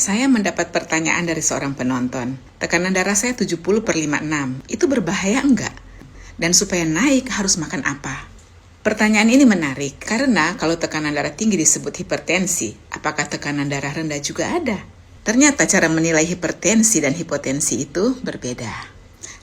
Saya mendapat pertanyaan dari seorang penonton. Tekanan darah saya 70/56. Itu berbahaya enggak? Dan supaya naik harus makan apa? Pertanyaan ini menarik karena kalau tekanan darah tinggi disebut hipertensi, apakah tekanan darah rendah juga ada? Ternyata cara menilai hipertensi dan hipotensi itu berbeda.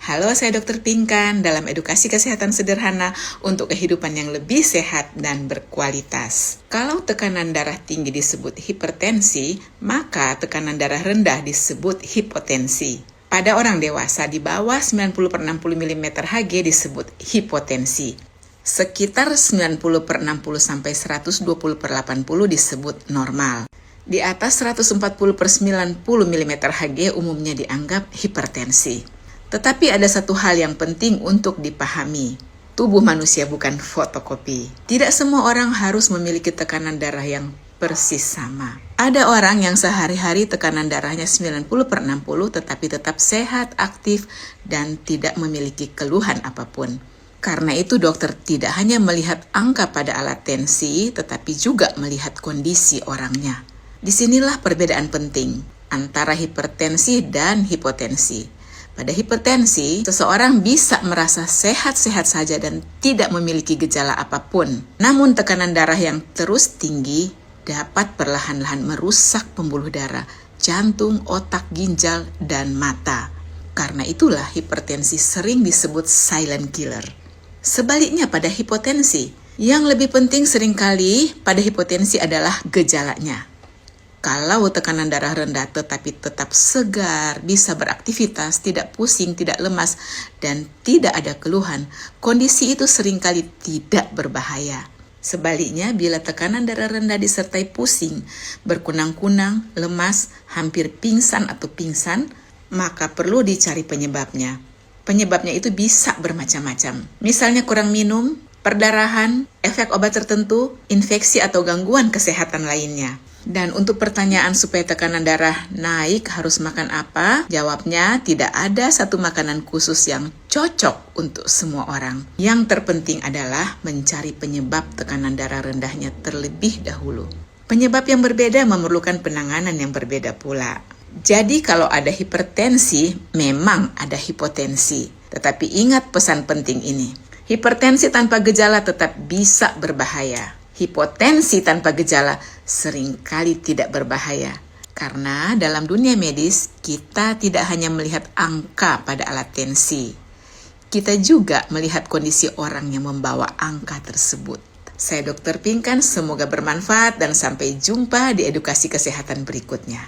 Halo, saya Dr. Pinkan dalam edukasi kesehatan sederhana untuk kehidupan yang lebih sehat dan berkualitas. Kalau tekanan darah tinggi disebut hipertensi, maka tekanan darah rendah disebut hipotensi. Pada orang dewasa di bawah 90/60 mm Hg disebut hipotensi. Sekitar 90/60 sampai 120/80 disebut normal. Di atas 140/90 mm Hg umumnya dianggap hipertensi. Tetapi ada satu hal yang penting untuk dipahami. Tubuh manusia bukan fotokopi. Tidak semua orang harus memiliki tekanan darah yang persis sama. Ada orang yang sehari-hari tekanan darahnya 90/60 tetapi tetap sehat, aktif, dan tidak memiliki keluhan apapun. Karena itu dokter tidak hanya melihat angka pada alat tensi, tetapi juga melihat kondisi orangnya. Disinilah perbedaan penting antara hipertensi dan hipotensi. Pada hipertensi, seseorang bisa merasa sehat-sehat saja dan tidak memiliki gejala apapun. Namun tekanan darah yang terus tinggi dapat perlahan-lahan merusak pembuluh darah, jantung, otak, ginjal, dan mata. Karena itulah hipertensi sering disebut silent killer. Sebaliknya pada hipotensi, yang lebih penting seringkali pada hipotensi adalah gejalanya. Kalau tekanan darah rendah tetapi tetap segar, bisa beraktivitas, tidak pusing, tidak lemas, dan tidak ada keluhan, kondisi itu seringkali tidak berbahaya. Sebaliknya, bila tekanan darah rendah disertai pusing, berkunang-kunang, lemas, hampir pingsan atau pingsan, maka perlu dicari penyebabnya. Penyebabnya itu bisa bermacam-macam. Misalnya kurang minum, perdarahan, efek obat tertentu, infeksi atau gangguan kesehatan lainnya. Dan untuk pertanyaan supaya tekanan darah naik harus makan apa? Jawabnya tidak ada satu makanan khusus yang cocok untuk semua orang. Yang terpenting adalah mencari penyebab tekanan darah rendahnya terlebih dahulu. Penyebab yang berbeda memerlukan penanganan yang berbeda pula. Jadi kalau ada hipertensi, memang ada hipotensi. Tetapi ingat pesan penting ini. Hipertensi tanpa gejala tetap bisa berbahaya. Hipotensi tanpa gejala seringkali tidak berbahaya. Karena dalam dunia medis, kita tidak hanya melihat angka pada alat tensi. Kita juga melihat kondisi orang yang membawa angka tersebut. Saya Dr. Pinkan, semoga bermanfaat dan sampai jumpa di edukasi kesehatan berikutnya.